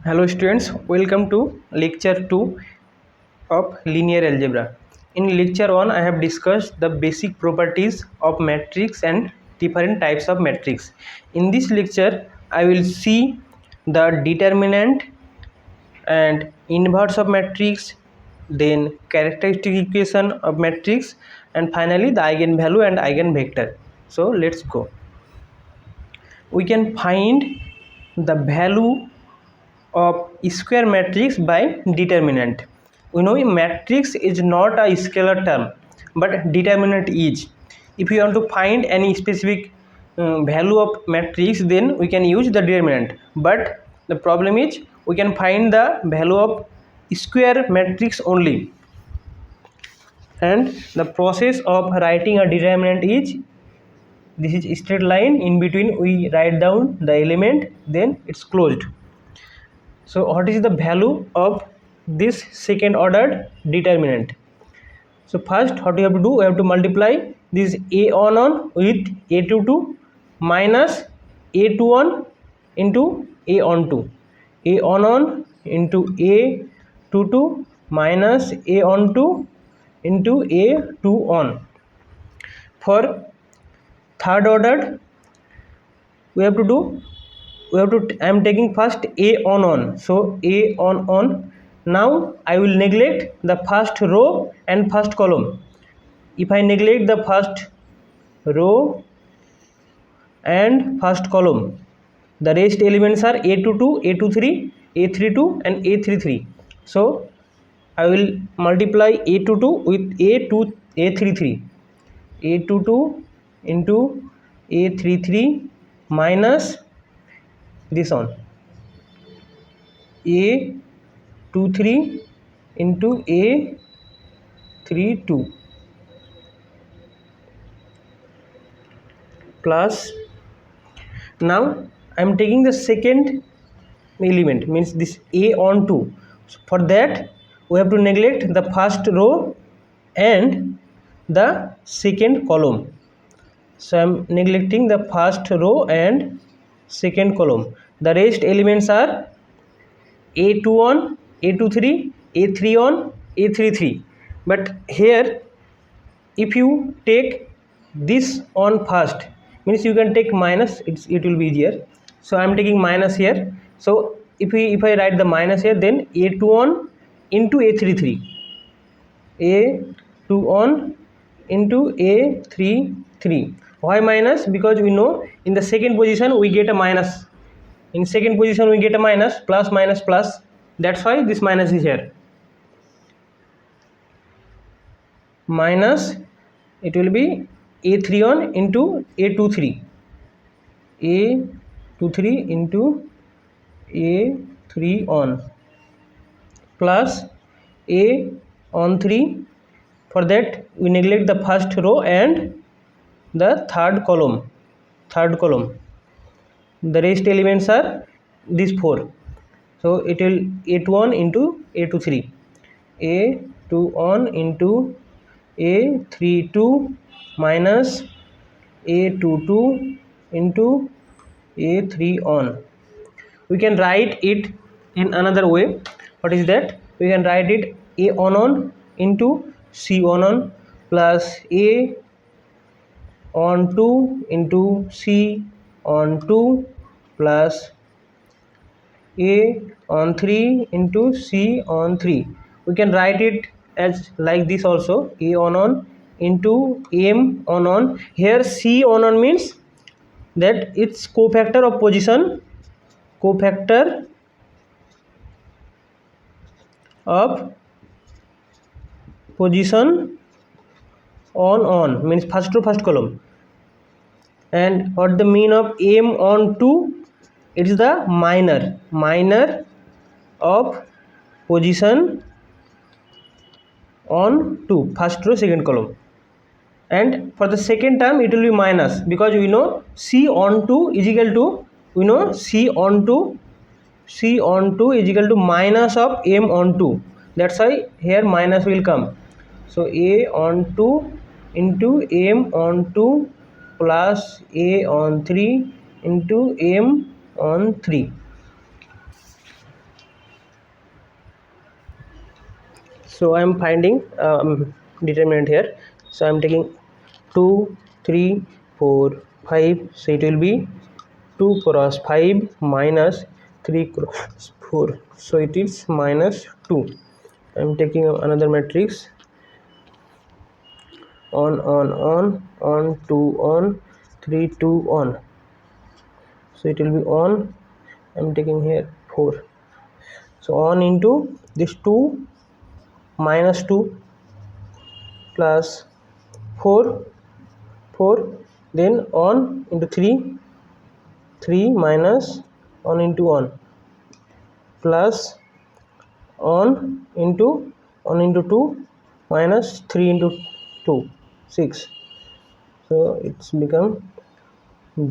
Hello students, welcome to lecture 2 of linear algebra. In lecture 1 I have discussed the basic properties of matrix and different types of matrix. In this lecture I will see the determinant and inverse of matrix, then characteristic equation of matrix, and finally the eigenvalue and eigenvector. So let's go. We can find the value of square matrix by determinant. We know a matrix is not a scalar term, but determinant is. If you want to find any specific value of matrix, then we can use the determinant. But the problem is we can find the value of square matrix only. And the process of writing a determinant is, this is a straight line, in between we write down the element, then it's closed. So what is the value of this second ordered determinant? So first what we have to do, we have to multiply this a11 with a22 minus a21 into a12, a11 into a22 minus a12 into a21. For third ordered we have to do, I am taking first a on, so a on. Now I will neglect the first row and first column. If I neglect the first row and first column, the rest elements are a22, a23, a32 and a33. So I will multiply a22 with a33, a22 into a33 minus this one, a23 into a32 plus, now I am taking the second element, means this a on 2. So for that we have to neglect the first row and the second column. So I am neglecting the first row and second column. The rest elements are a21, a23, a31, a33. But here if you take this on first, means you can take minus, it will be easier. So I am taking minus here. So if I write the minus here, then a21 into a33, a21 into a33. Why minus? Because we know in the second position we get a minus. In second position we get a minus, plus minus plus, that's why this minus is here. Minus, it will be a31 into a23, a23 into a31 plus a on 3. For that we neglect the first row and the third column. The rest elements are these 4. So it will a21 into a23, a21 into a32 minus a22 into a31. We can write it in another way. What is that? We can write it a on into c on plus a on 2 into c on 2 plus a on 3 into c on 3. We can write it as like this also, a on into m on. Here c on means that its cofactor of position, cofactor of position on means first row first column. And what the mean of m on 2, it is the minor of position on 2, first row second column. And for the second term it will be minus, because we know c on 2 is equal to, we know c on 2 is equal to minus of m on 2. That's why here minus will come. So a on 2 into m on 2 plus a on 3 into m on 3. So I am finding determinant here. So I am taking 2, 3, 4, 5. So it will be 2 cross 5 minus 3 cross 4. So it is minus 2. I am taking another matrix. On, 2 on, 3, 2 on. So it will be on. I am taking here 4. So on into this 2 minus 2 plus 4, then on into 3 minus on into on plus on into 2 minus 3 into 2, 6. So it's become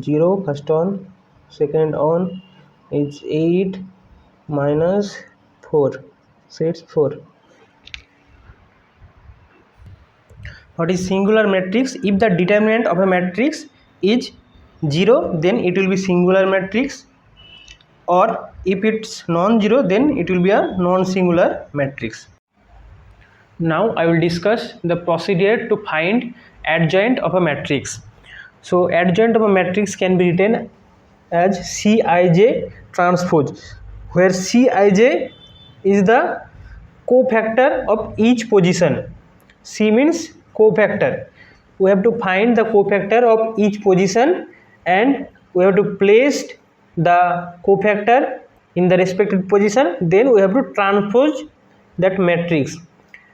0. First on, second on is 8 minus 4. So it's 4. What is singular matrix? If the determinant of a matrix is 0, then it will be singular matrix, or if it's non-zero, then it will be a non-singular matrix. Now I will discuss the procedure to find adjoint of a matrix. So adjoint of a matrix can be written as Cij transpose, where Cij is the cofactor of each position. C means cofactor. We have to find the cofactor of each position, and we have to place the cofactor in the respective position. Then we have to transpose that matrix,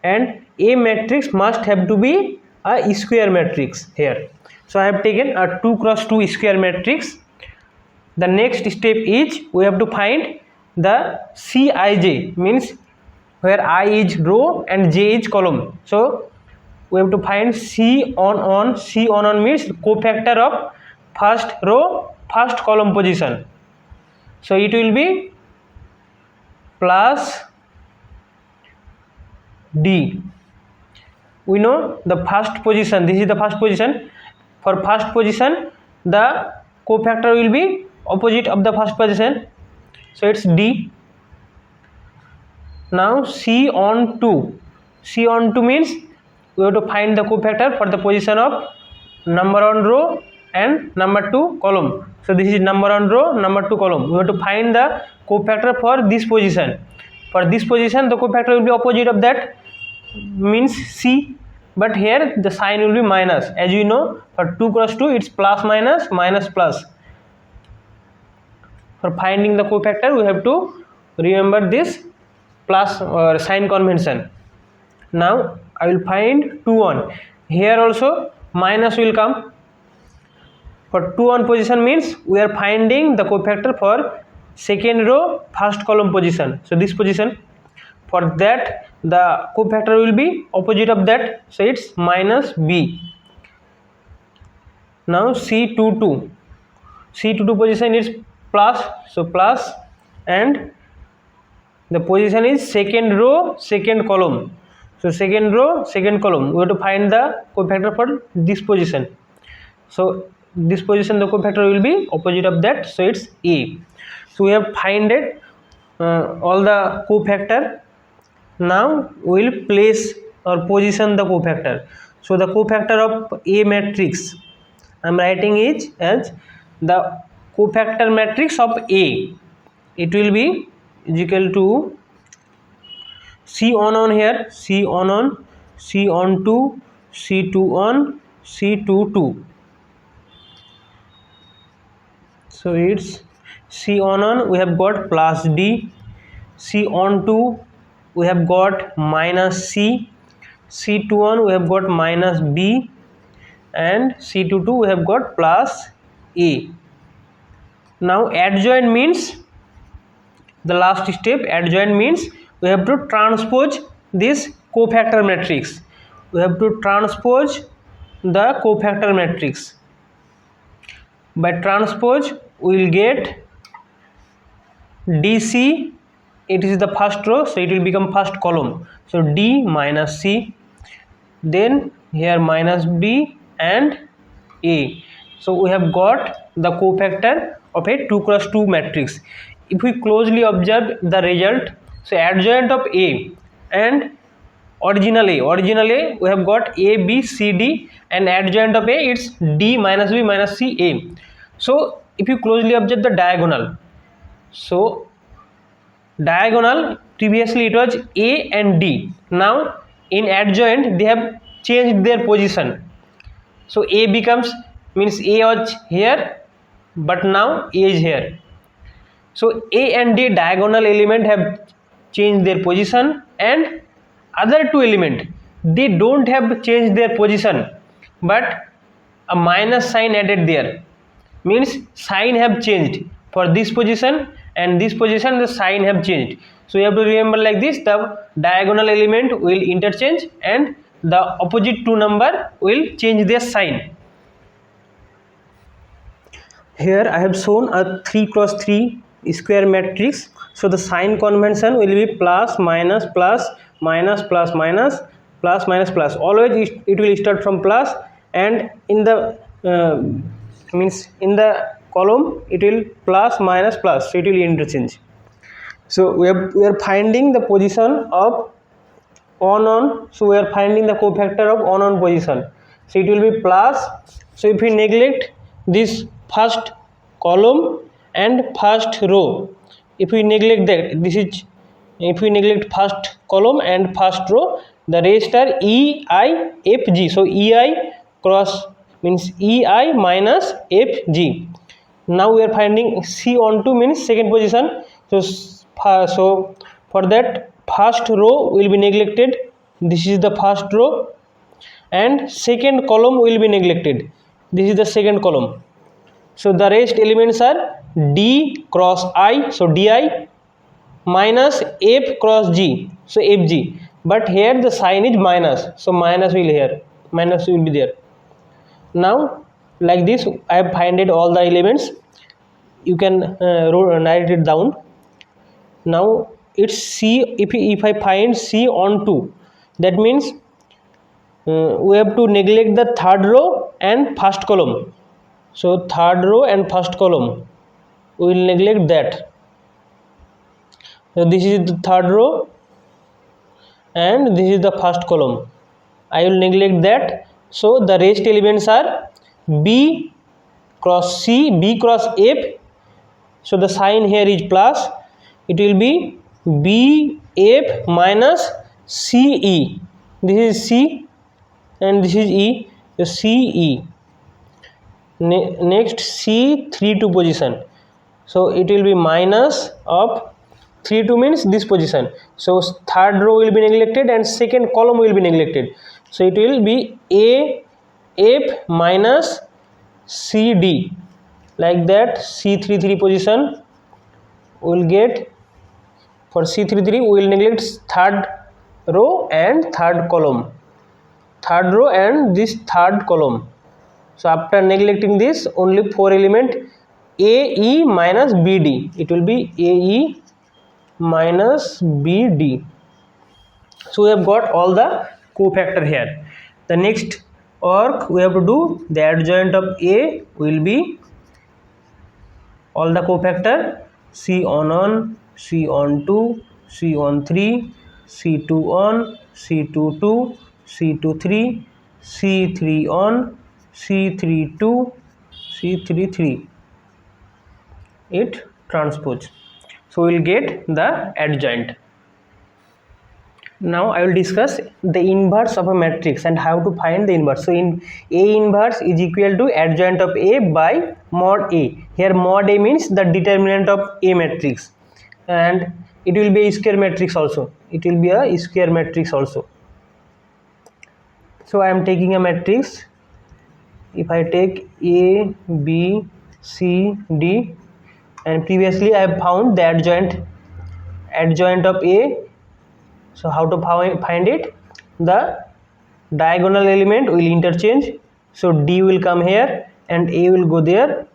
and a matrix must have to be a square matrix here. So I have taken a 2 cross 2 square matrix. The next step is we have to find the Cij, means where I is row and j is column. So we have to find C on. C on means cofactor of first row, first column position. So it will be plus D. We know the first position, this is the first position. For first position, the cofactor will be opposite of the first position. So it's D. Now C on 2. C on 2 means we have to find the cofactor for the position of number on row and number 2 column. So this is number on row, number 2 column. We have to find the cofactor for this position. For this position, the cofactor will be opposite of that, means C, but here the sign will be minus. As you know, for 2 cross 2 it's plus minus, minus plus. For finding the cofactor, we have to remember this plus sign convention. Now I will find 2 on. Here also minus will come. For 2 on position means we are finding the cofactor for second row, first column position. So this position, for that the cofactor will be opposite of that. So it's minus B. Now C22. C22 position is plus. So plus, and the position is second row, second column. So second row, second column, we have to find the cofactor for this position. So this position, the cofactor will be opposite of that. So it's A. So we have find it all the cofactor. Now we will place or position the cofactor. So the cofactor of A matrix, I am writing it as the cofactor matrix of A. It will be is equal to C on here, C on, C on 2, C2 on, C22. So it's C on we have got plus D, C on 2 we have got minus C, C2 on we have got minus B, and C22 we have got plus A. Now adjoint means the last step. Adjoint means we have to transpose this cofactor matrix. We have to transpose the cofactor matrix. By transpose we will get DC. It is the first row, so it will become first column. So D minus C, then here minus B and A. So we have got the cofactor of a 2 cross 2 matrix. If we closely observe the result, so adjoint of A and original A we have got A, B, C, D, and adjoint of A it's D minus B minus C, A. So if you closely observe the diagonal, so diagonal previously it was A and D, now in adjoint they have changed their position. So A becomes, means A was here but now A is here. So A and D diagonal element have changed their position, and other two element they don't have changed their position, but a minus sign added there, means sign have changed for this position and this position the sign have changed. So you have to remember like this, the diagonal element will interchange and the opposite two number will change their sign. Here I have shown a 3 cross 3 square matrix. So the sign convention will be plus minus plus minus plus minus plus minus plus. Always it will start from plus, and in the means in the column it will plus minus plus, so it will interchange. So we are finding the position of on, so we are finding the cofactor of on position, so it will be plus. So if we neglect this first column and first row, if we neglect that, this is, if we neglect first column and first row, the rest are E, I, F, G. So EI cross means EI minus F, G. Now we are finding C on 2 means second position. So for that first row will be neglected, this is the first row, and second column will be neglected, this is the second column. So the rest elements are D cross I, so DI, minus F cross G, so FG, but here the sign is minus, so minus will be there. Now like this I have finded all the elements, you can write it down. Now it's C, if I find C on 2, that means we have to neglect the third row and first column. So third row and first column we will neglect that. So this is the third row and this is the first column, I will neglect that. So the rest elements are B cross C, B cross F, so the sign here is plus, it will be B F minus C E, this is C and this is E, so C E. Next C 3 2 position, so it will be minus of 3 2 means this position, so third row will be neglected and second column will be neglected, so it will be A F minus C D, like that. C 3 3 position we will get, for C 3 3 we will neglect third row and third column, third row and this third column. So after neglecting this, only 4 element A E minus B D, it will be A E minus B D. So we have got all the cofactor here. The next work we have to do, the adjoint of A will be all the cofactor C on, C on 2, C on 3, C2 on, C2 2, C2 3, C3 on, C3 2, C3 3, it transpose. So we will get the adjoint. Now I will discuss the inverse of a matrix and how to find the inverse. So in A inverse is equal to adjoint of A by mod A. Here mod A means the determinant of A matrix, and it will be a square matrix also. It will be a square matrix also. So I am taking a matrix. If I take A, B, C, D, and previously I have found the adjoint of A. So how to find it? The diagonal element will interchange. So D will come here and A will go there,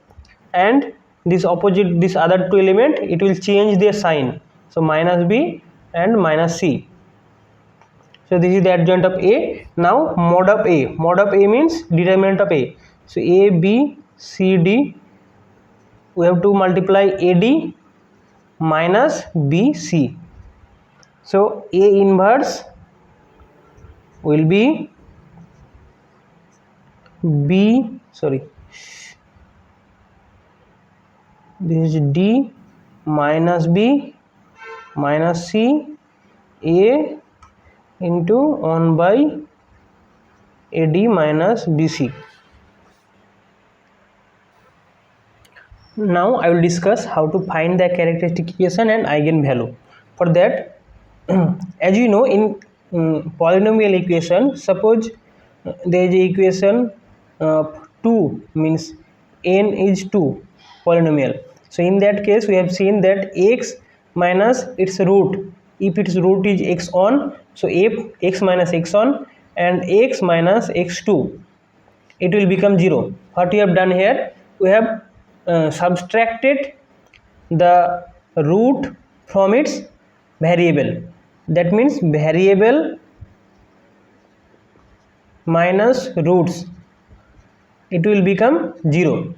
and this opposite, this other two element, it will change their sign. So minus B and minus C. So this is the adjoint of A. Now mod of A. Mod of A means determinant of A. So A, B, C, D, we have to multiply AD minus BC. So A inverse will be B, sorry, this is D minus B minus C A into 1 by AD minus BC. Now I will discuss how to find the characteristic equation and eigenvalue. For that, as you know, in polynomial equation, suppose there is a equation 2 means n is 2 polynomial. So in that case we have seen that x minus its root, if its root is x1, so if x minus x1 and x minus x2, it will become 0. What we have done here, we have subtracted the root from its variable. That means variable minus roots, it will become 0.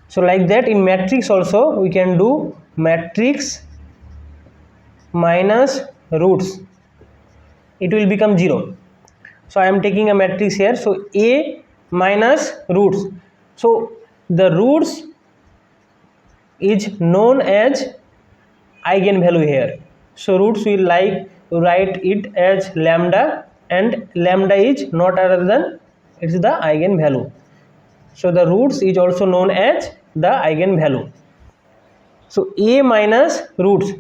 So like that in matrix also we can do matrix minus roots, it will become 0. So I am taking a matrix here, so A minus roots, so the roots is known as eigenvalue here. So roots will like to write it as lambda, and lambda is not other than it is the eigenvalue. So the roots is also known as the eigenvalue. So A minus roots,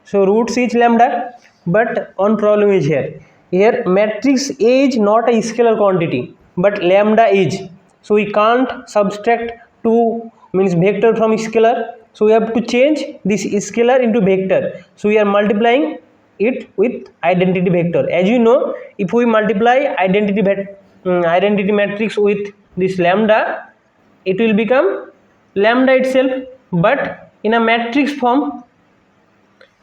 so roots is lambda, but one problem is here. Here matrix A is not a scalar quantity, but lambda is. So we can't subtract 2 means vector from scalar. So we have to change this scalar into vector. So we are multiplying it with identity vector. As you know, if we multiply identity matrix with this lambda, it will become lambda itself, but in a matrix form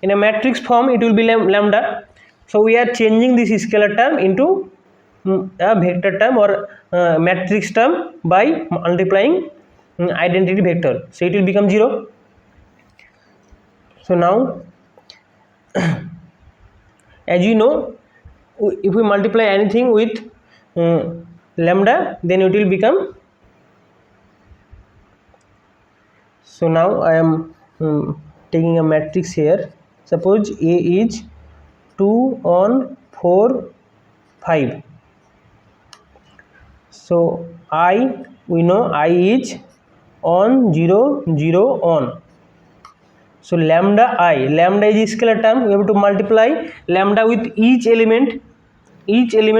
it will be lambda. So we are changing this scalar term into a vector term or matrix term by multiplying identity vector, so it will become 0. So now as you know, if we multiply anything with lambda, then it will become. So now I am taking a matrix here. Suppose A is 2 on 4 5. So I, we know I is on 0 0 on. So lambda is scalar term. We have to multiply lambda with each element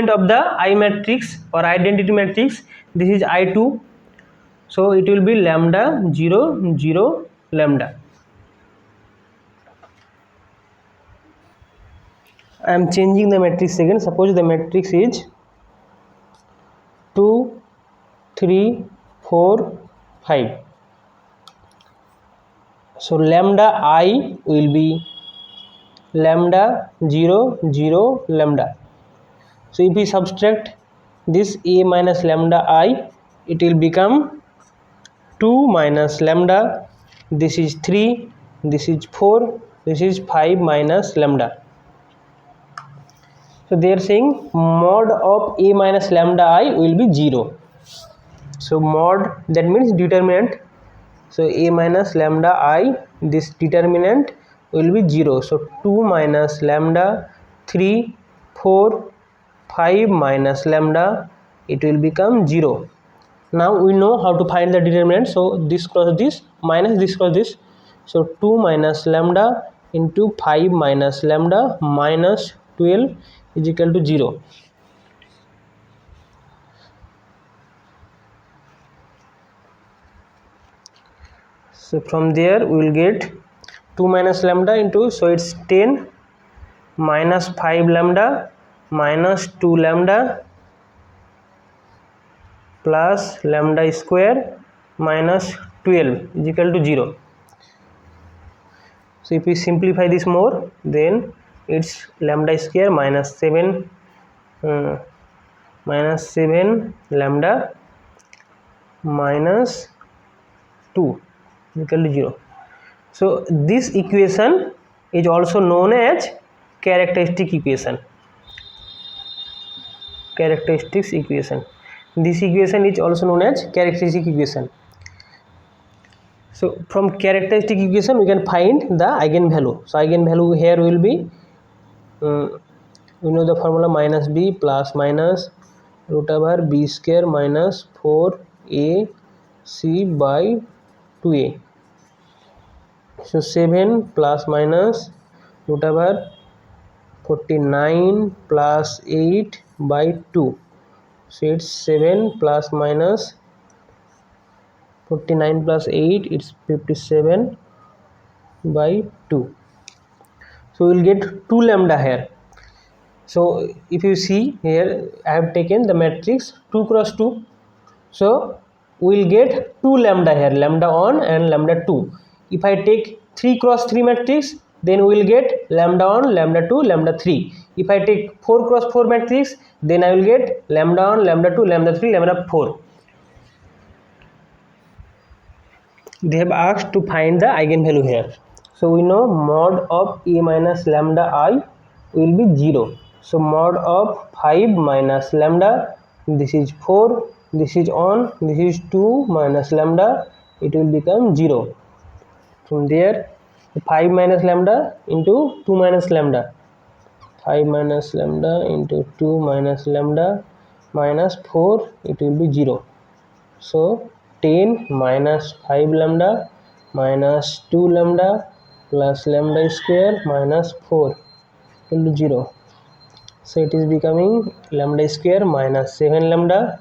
of the I matrix or identity matrix. This is I2. So it will be lambda 0 0 lambda. I am changing the matrix again. Suppose the matrix is 2 3 4 5. So lambda I will be lambda 0 0 lambda. So if we subtract this A minus lambda I, it will become 2 minus lambda, this is 3, this is 4, this is 5 minus lambda. So they are saying mod of A minus lambda I will be 0. So mod, that means determinant. So A minus lambda I, this determinant will be 0. So 2 minus lambda, 3 4 5 minus lambda, it will become 0. Now we know how to find the determinant. So this cross this minus this cross this. So 2 minus lambda into 5 minus lambda minus 12 is equal to 0. So from there we will get 2 minus lambda into, so it's 10 minus 5 lambda minus 2 lambda plus lambda square minus 12 is equal to 0. So if we simplify this more, then it's lambda square minus 7 lambda minus 2 is equal to 0. So this equation is also known as characteristic equation. characteristics equation. This equation is also known as characteristic equation. So from characteristic equation we can find the eigenvalue. So eigenvalue here will be we know the formula minus b plus minus root over b square minus 4ac by 2a. So 7 plus minus root over 49 plus 8 by 2. So it's 7 plus minus 49 plus 8, it's 57 by 2. So we will get 2 lambda here. So if you see here, I have taken the matrix 2 cross 2. So we will get 2 lambda here, lambda 1 and lambda 2. If I take 3 cross 3 matrix, then we will get lambda 1, lambda 2, lambda 3. If I take 4 cross 4 matrix, then I will get lambda 1, lambda 2, lambda 3, lambda 4. They have asked to find the eigenvalue here. So we know mod of a minus lambda I will be 0. So mod of 5 minus lambda, this is 4, this is 1, this is 2 minus lambda, it will become 0. From there 5 minus lambda into 2 minus lambda, 5 minus lambda into 2 minus lambda minus 4, it will be 0. So 10 minus 5 lambda minus 2 lambda plus lambda square minus 4 will be 0. So it is becoming lambda square minus 7 lambda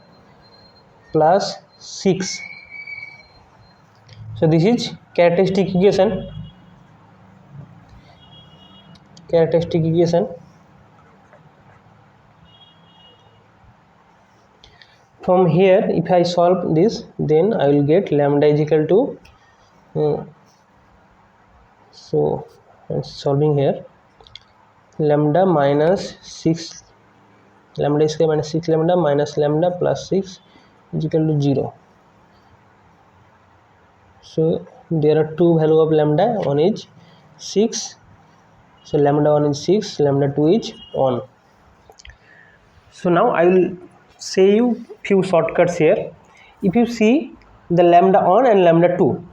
plus 6. So this is characteristic equation. From here, if I solve this, then I will get lambda is equal to so I'm solving here, lambda minus 6 lambda square minus 6 lambda minus lambda plus 6 is equal to 0. So there are two value of lambda, one is 6, so lambda 1 is 6, lambda 2 is 1. So now I will say you few shortcuts here. If you see the lambda 1 and lambda 2,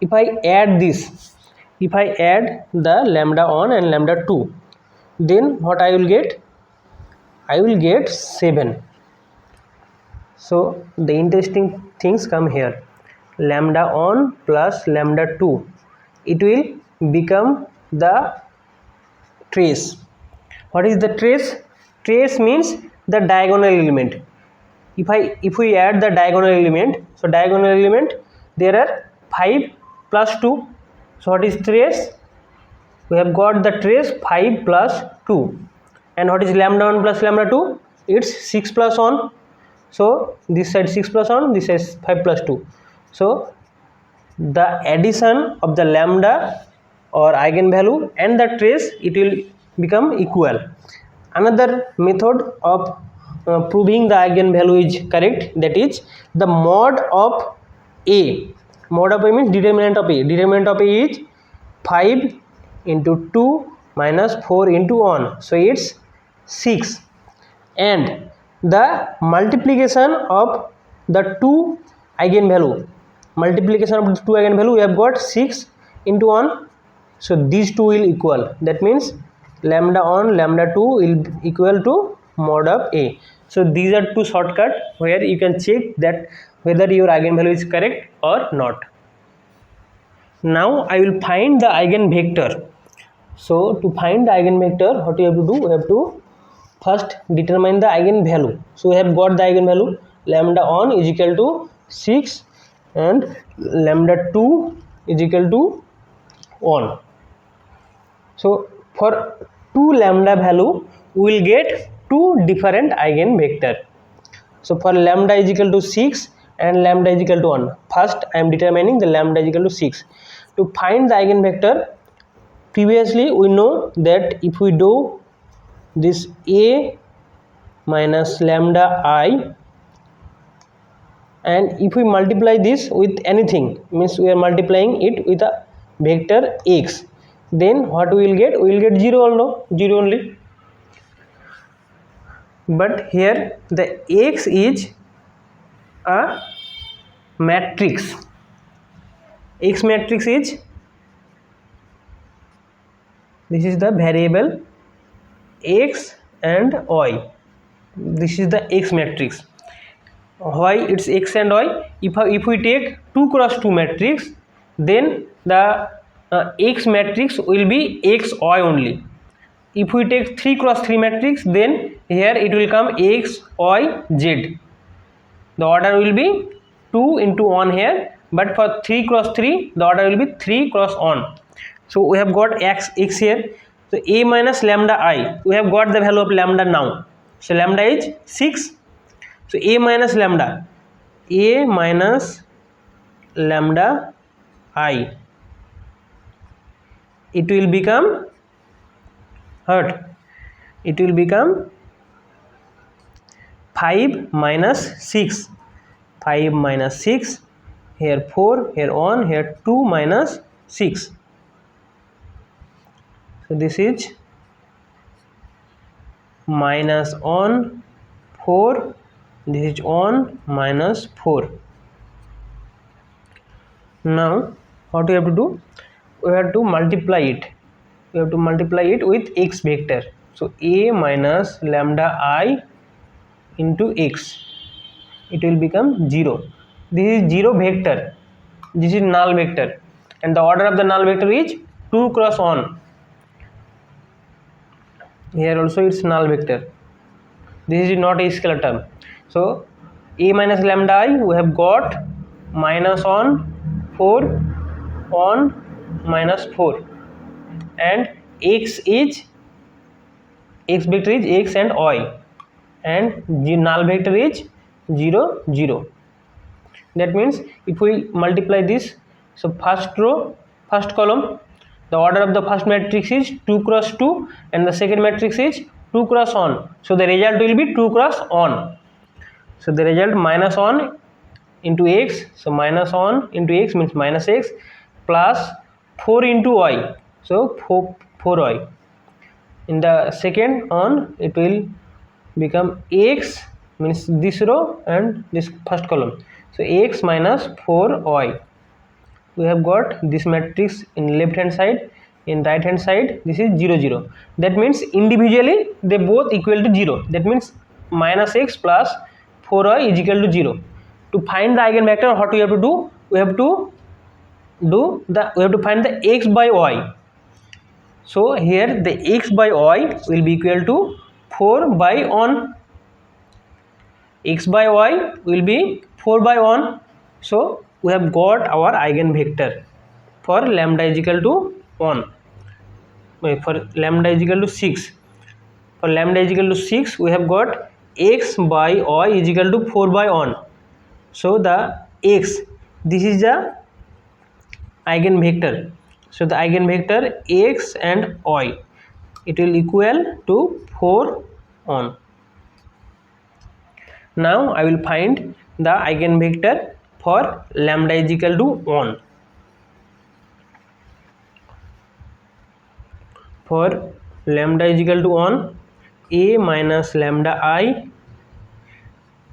if I add this, if I add the lambda 1 and lambda 2, then what I will get? I will get 7. So the interesting things come here. Lambda 1 plus lambda 2, it will become the trace. What is the trace? Trace means the diagonal element. If we add the diagonal element, so diagonal element there are 5 plus 2. So what is trace? We have got the trace 5 plus 2. And what is lambda 1 plus lambda 2? It's 6 plus 1. So this side 6 plus 1, this is 5 plus 2. So the addition of the lambda or eigenvalue and the trace, it will become equal. Another method of proving the eigenvalue is correct, that is the mod of a. Mod of a means determinant of a. Determinant of a is 5 into 2 minus 4 into 1. So it's 6. And the multiplication of the two eigenvalue. Multiplication of the two eigenvalue, we have got 6 into 1. So these two will equal. That means lambda 1, lambda 2 will equal to mod of a. So these are two shortcuts where you can check that whether your eigenvalue is correct or not. Now I will find the eigenvector. So to find the eigenvector, what you have to do? We have to first determine the eigenvalue. So we have got the eigenvalue, lambda 1 is equal to 6 and lambda 2 is equal to 1. So for 2 lambda value, we will get 2 different eigenvector. So for lambda is equal to 6 and lambda is equal to 1. First I am determining the lambda is equal to 6. To find the eigenvector, previously we know that if we do this a minus lambda I, and if we multiply this with anything, means we are multiplying it with a vector x, then what we will get? We will get 0 only. but here the X is a matrix. X matrix is, this is the variable X and Y. This is the X matrix. Why it's X and Y? If we take 2 cross 2 matrix, then the X matrix will be XY only. If we take 3 cross 3 matrix, then here it will come X, Y, Z. The order will be 2 into 1 here, but for 3 cross 3, the order will be 3 cross 1. So we have got X here. So A minus lambda I, we have got the value of lambda now. So lambda is 6. So A minus lambda I, it will become what? It will become 5 minus 6. 5 minus 6, here 4, here 1, here 2 minus 6. So this is minus 1, 4, this is 1 minus 4. Now what we have to do? We have to multiply it. We have to multiply it with X vector. So A minus lambda I into X, it will become 0. This is 0 vector, this is null vector, and the order of the null vector is 2 cross 1. Here also it's null vector. This is not a scalar term. So A minus lambda I, we have got minus 1, 4, 1 minus 4, and X vector is X and Y, and null vector is 0, 0. That means if we multiply this, so first row, first column, the order of the first matrix is 2 cross 2, and the second matrix is 2 cross 1. So the result will be 2 cross 1. So the result minus 1 into X, so minus 1 into X means minus X, plus 4 into Y, so 4Y. In the second one, it will become X means this row and this first column, so X minus 4Y. We have got this matrix in left hand side, in right hand side this is 0, 0. That means individually they both equal to 0. That means minus X plus 4Y is equal to 0. To find the eigenvector, what we have to do? We have to find the X by Y. So here the X by Y will be equal to 4 by 1. X by Y will be 4 by 1. So we have got our eigenvector for lambda is equal to 1. For lambda is equal to 6. For lambda is equal to 6, we have got X by Y is equal to 4 by 1. So the X, this is the eigenvector. So the eigenvector X and Y, it will equal to 4, 1. Now I will find the eigenvector for lambda is equal to 1. For lambda is equal to 1, A minus lambda I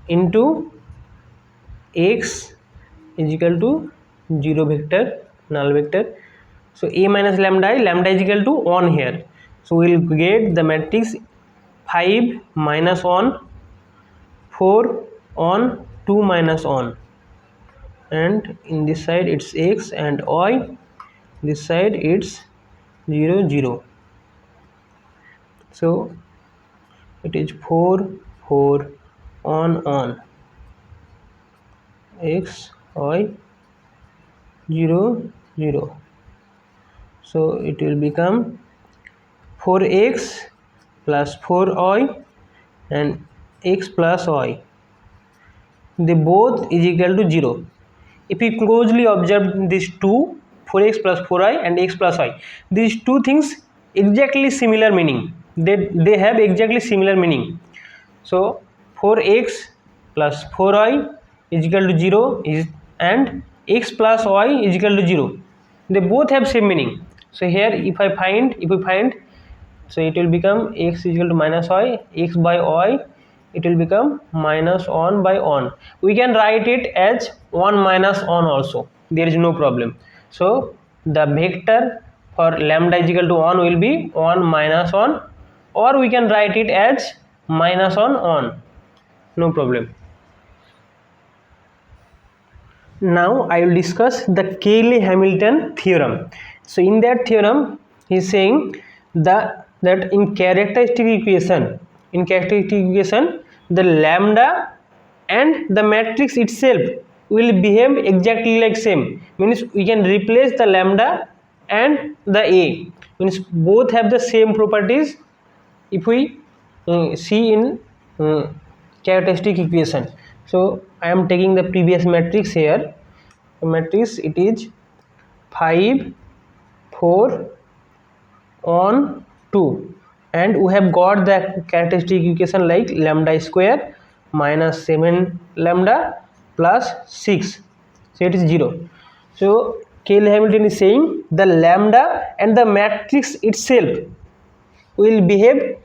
into X is equal to 0 vector, null vector. So A minus lambda is equal to 1 here. So we will get the matrix 5 minus 1, 4, 1, 2 minus 1. And in this side it's X and Y, this side it's 0, 0. So it is 4, 4, 1, 1. X, Y, 0, 0. So it will become 4x plus 4y and x plus y. They both is equal to 0. If we closely observe these two, 4x plus 4y and x plus y, these two things exactly similar meaning. They have exactly similar meaning. So 4x plus 4y is equal to 0 and x plus y is equal to 0. They both have same meaning. So here if we find, so it will become x is equal to minus y, x by y it will become minus 1 by 1. We can write it as 1 minus 1 also, there is no problem. So the vector for lambda is equal to 1 will be 1 minus 1, or we can write it as minus 1, no problem. Now I will discuss the Cayley-Hamilton theorem. So in that theorem he is saying that in characteristic equation the lambda and the matrix itself will behave exactly like same, means we can replace the lambda and the A, means both have the same properties if we see in characteristic equation. So I am taking the previous matrix here. The matrix it is 5, 4, 1, 2, and we have got the characteristic equation like lambda square minus 7 lambda plus 6, so it is 0. So Cayley-Hamilton is saying the lambda and the matrix itself will behave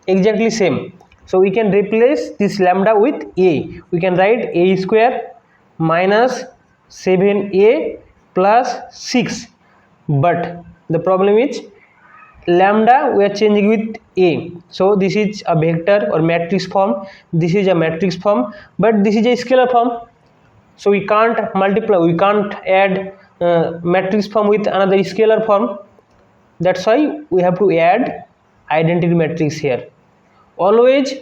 exactly same. So we can replace this lambda with A. We can write A square minus 7A plus 6. But the problem is lambda we are changing with A. So this is a vector or matrix form. This is a matrix form, but this is a scalar form. So we can't multiply, we can't add matrix form with another scalar form. That's why we have to add identity matrix here. Always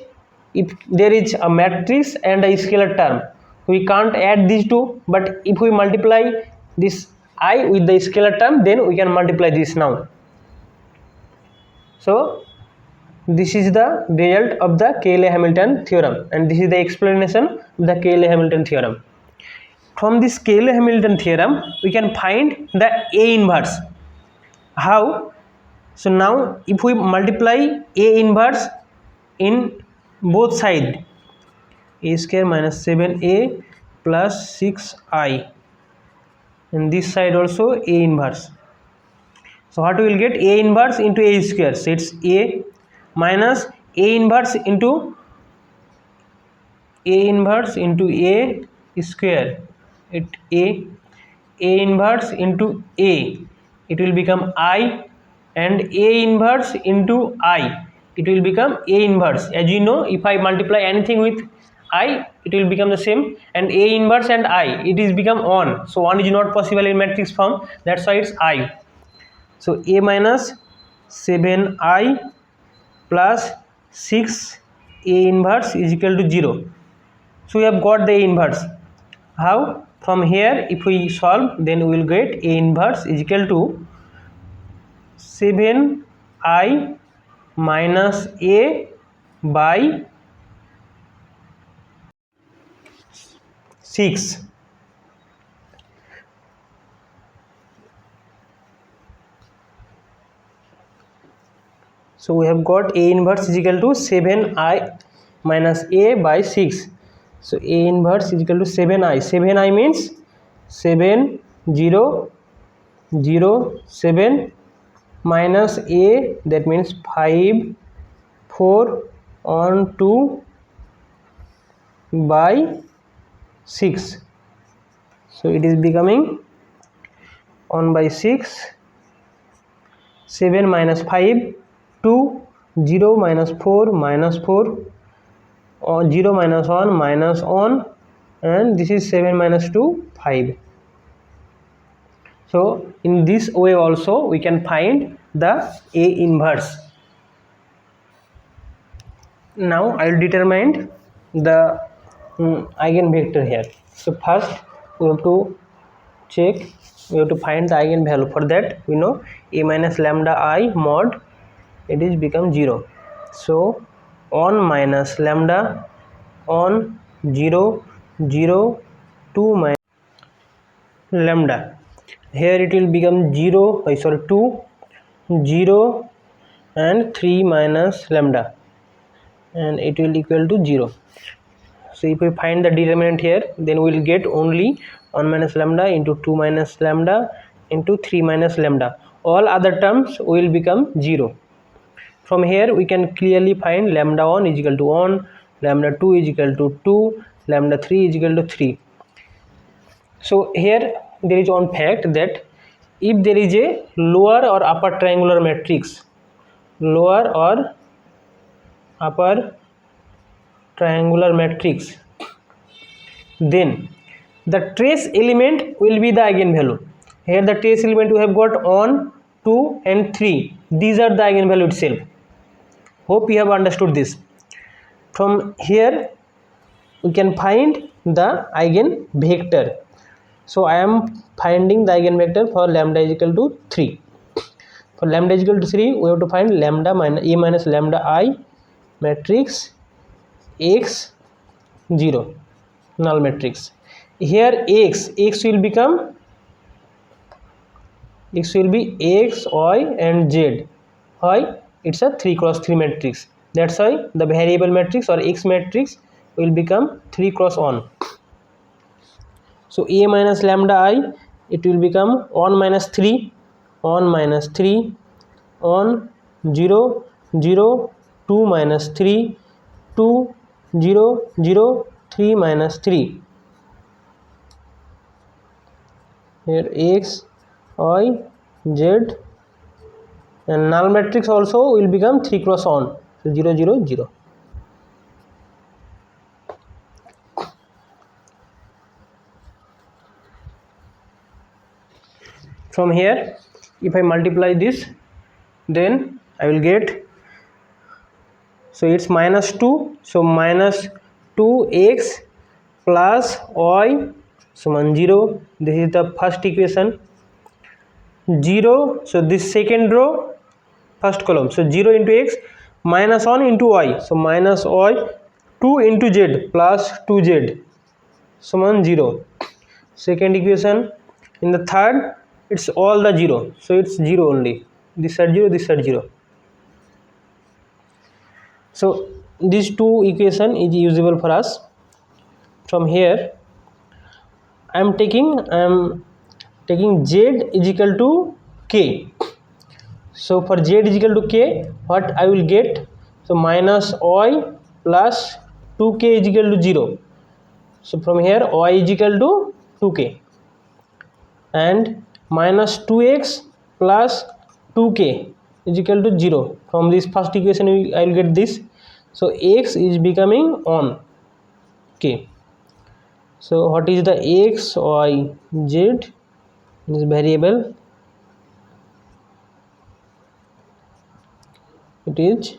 if there is a matrix and a scalar term, we can't add these two, but if we multiply this I with the scalar term, then we can multiply this now. So this is the result of the Cayley-Hamilton theorem, and this is the explanation of the Cayley-Hamilton theorem. From this Cayley-Hamilton theorem we can find the A inverse. How? So now if we multiply A inverse in both sides, A square minus 7A plus 6I, and this side also A inverse. So what we will get? A inverse into A square, so it's A minus A inverse into A square, it A inverse into A, it will become I, and A inverse into I, it will become A inverse. As you know, if I multiply anything with I, it will become the same, and A inverse and I, it is become 1. So 1 is not possible in matrix form, that's why it's I. So A minus 7I plus 6 A inverse is equal to 0. So we have got the A inverse. How? From here if we solve, then we will get A inverse is equal to 7I minus A by 6. So we have got A inverse is equal to 7I minus A by 6. So A inverse is equal to 7I. 7I means 7 0 0 7 minus A, that means 5 4 1 2 by 6. So it is becoming 1 by 6, 7 minus 5 2, 0 minus 4 minus 4, 0 minus 1 minus 1, and this is 7 minus 2 5. So in this way also we can find the A inverse. Now I will determine the eigenvector here. So first we have to check, we have to find the eigenvalue. For that we know A minus lambda I mod, it is become 0. So 1 minus lambda 1 0 0 2 minus lambda, here it will become 0 2 0 and 3 minus lambda, and it will equal to 0. So if we find the determinant here, then we will get only 1 minus lambda into 2 minus lambda into 3 minus lambda. All other terms will become 0. From here we can clearly find lambda 1 is equal to 1, lambda 2 is equal to 2, lambda 3 is equal to 3. So here there is one fact that if there is a lower or upper triangular matrix, lower or upper triangular matrix, then the trace element will be the eigenvalue. Here the trace element we have got 1, 2 and 3. These are the eigenvalue itself. Hope you have understood this. From here we can find the eigenvector. So I am finding the eigenvector for lambda is equal to 3. For lambda is equal to 3, we have to find lambda minus a minus lambda I matrix x 0, null matrix. Here x will become, x will be x, y and z. Why? It's a 3 cross 3 matrix. That's why the variable matrix or x matrix will become 3 cross 1. So a minus lambda I, it will become 1 minus 3, 1 minus 3, 1 0 0 2 minus 3, 2 0 0 3 minus 3. Here x, y, z, and null matrix also will become 3 cross 1. So 0 0 0. From here if I multiply this, then I will get, so it's minus 2, so minus 2x plus y so 0. This is the first equation. 0, so this second row first column, so 0 into x minus 1 into y, so minus y, 2 into z plus 2z so 0. Second equation. In the third it's all the 0, so it's 0 only, this side 0, this side 0. So these two equation is usable for us. From here I am taking z is equal to k. So for z is equal to k, what I will get? So minus y plus 2k is equal to 0. So from here y is equal to 2k, and minus 2x plus 2k is equal to 0. From this first equation I will get this. So x is becoming 1 k. So what is the x, y, z? This variable, it is,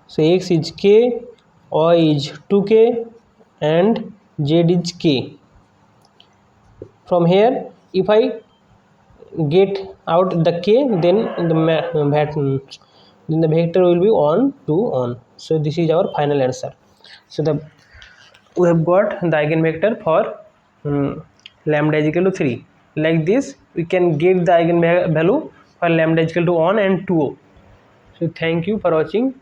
so x is k, y is 2k and z is k. From here if I get out the k, then the vector will be 1 2 1. So this is our final answer. So we have got the eigenvector for lambda is equal to 3. Like this we can get the eigenvalue for lambda is equal to 1 and 2. So thank you for watching.